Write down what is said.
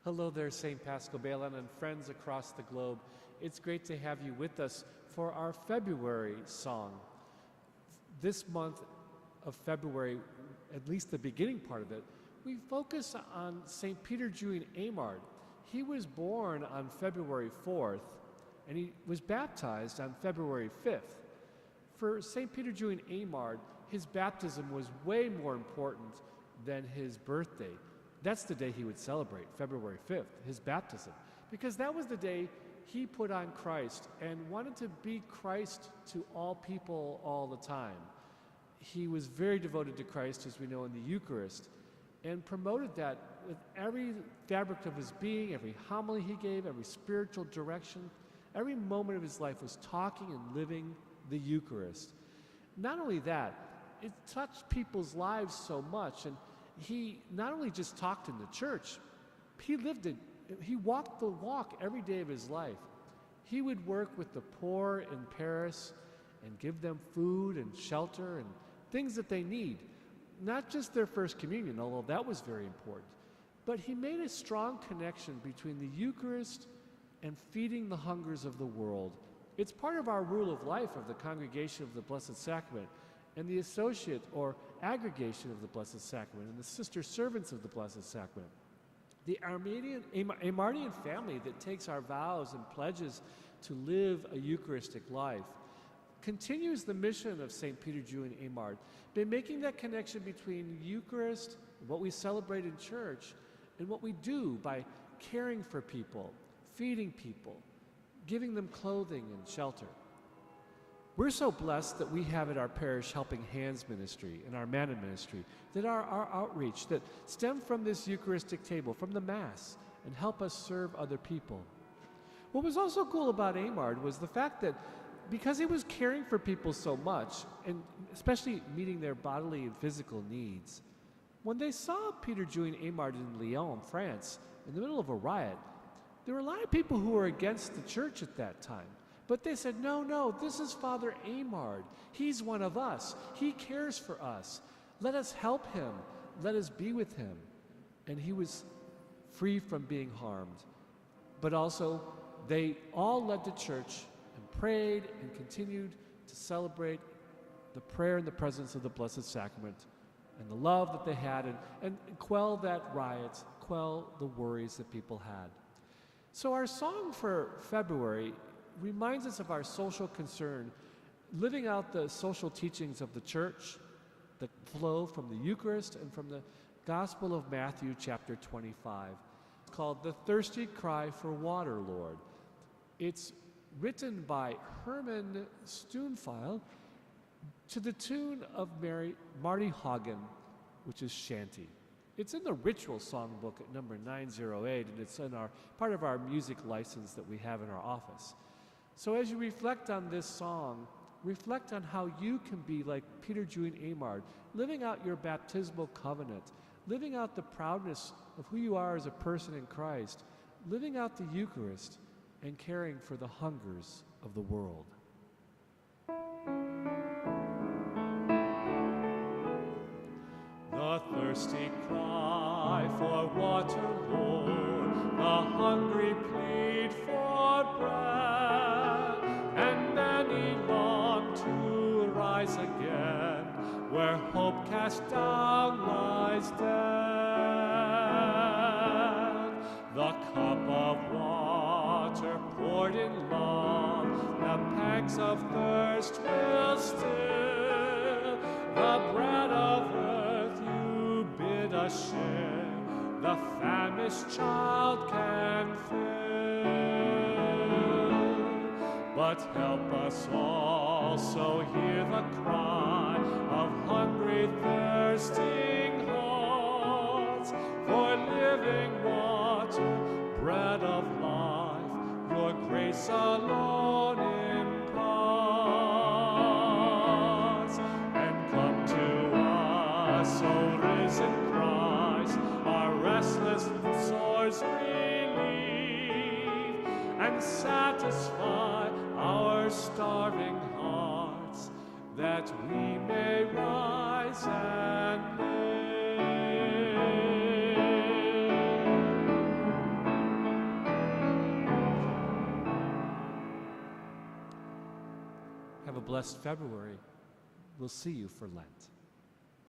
Hello there, St. Paschal Baylon and friends across the globe. It's great to have you with us for our February song. This month of February, at least the beginning part of it, we focus on St. Peter Julian Eymard. He was born on February 4th, and he was baptized on February 5th. For St. Peter Julian Eymard, his baptism was way more important than his birthday. That's the day he would celebrate, February 5th, his baptism, because that was the day he put on Christ and wanted to be Christ to all people all the time. He was very devoted to Christ, as we know in the Eucharist, and promoted that with every fabric of his being, every homily he gave, every spiritual direction, every moment of his life was talking and living the Eucharist. Not only that, it touched people's lives so much, and he not only just talked in the church, he walked the walk every day of his life. He would work with the poor in Paris and give them food and shelter and things that they need. Not just their first communion, although that was very important, but he made a strong connection between the Eucharist and feeding the hungers of the world. It's part of our rule of life of the Congregation of the Blessed Sacrament and the associate or aggregation of the Blessed Sacrament and the sister servants of the Blessed Sacrament. The Eymardian family that takes our vows and pledges to live a Eucharistic life continues the mission of St. Peter Julian Eymard by making that connection between Eucharist, what we celebrate in church, and what we do by caring for people, feeding people, giving them clothing and shelter. We're so blessed that we have at our parish Helping Hands ministry and our Manna ministry that are our outreach that stem from this Eucharistic table, from the Mass, and help us serve other people. What was also cool about Eymard was the fact that because he was caring for people so much, and especially meeting their bodily and physical needs, when they saw Peter Julian Eymard in Lyon, France, in the middle of a riot, there were a lot of people who were against the church at that time. But they said, no, this is Father Eymard. He's one of us. He cares for us. Let us help him. Let us be with him. And he was free from being harmed. But also, they all led to church and prayed and continued to celebrate the prayer and the presence of the Blessed Sacrament and the love that they had and quell that riot, quell the worries that people had. So our song for February reminds us of our social concern, living out the social teachings of the church that flow from the Eucharist and from the Gospel of Matthew chapter 25. It's called The Thirsty Cry for Water, Lord. It's written by Herman Stoonfile to the tune of Marty Haugen, which is Shanty. It's in the ritual songbook at number 908, and it's in part of our music license that we have in our office. So as you reflect on this song, reflect on how you can be like Peter Julian Eymard, living out your baptismal covenant, living out the proudness of who you are as a person in Christ, living out the Eucharist, and caring for the hungers of the world. The thirsty cry for water, Lord, the hungry plead for bread, and many long to rise again, where hope cast down lies dead. The cup of water poured in love, the pangs of thirst will still, the bread of earth you bid us share, the famished child can fill. But help us also hear the cry of hungry, thirsting hearts for living water, bread of life, your grace alone imparts. And come to us, O risen Christ, our restless souls relieve, and satisfy our starving hearts, that we may rise and live. Have a blessed February. We'll see you for Lent.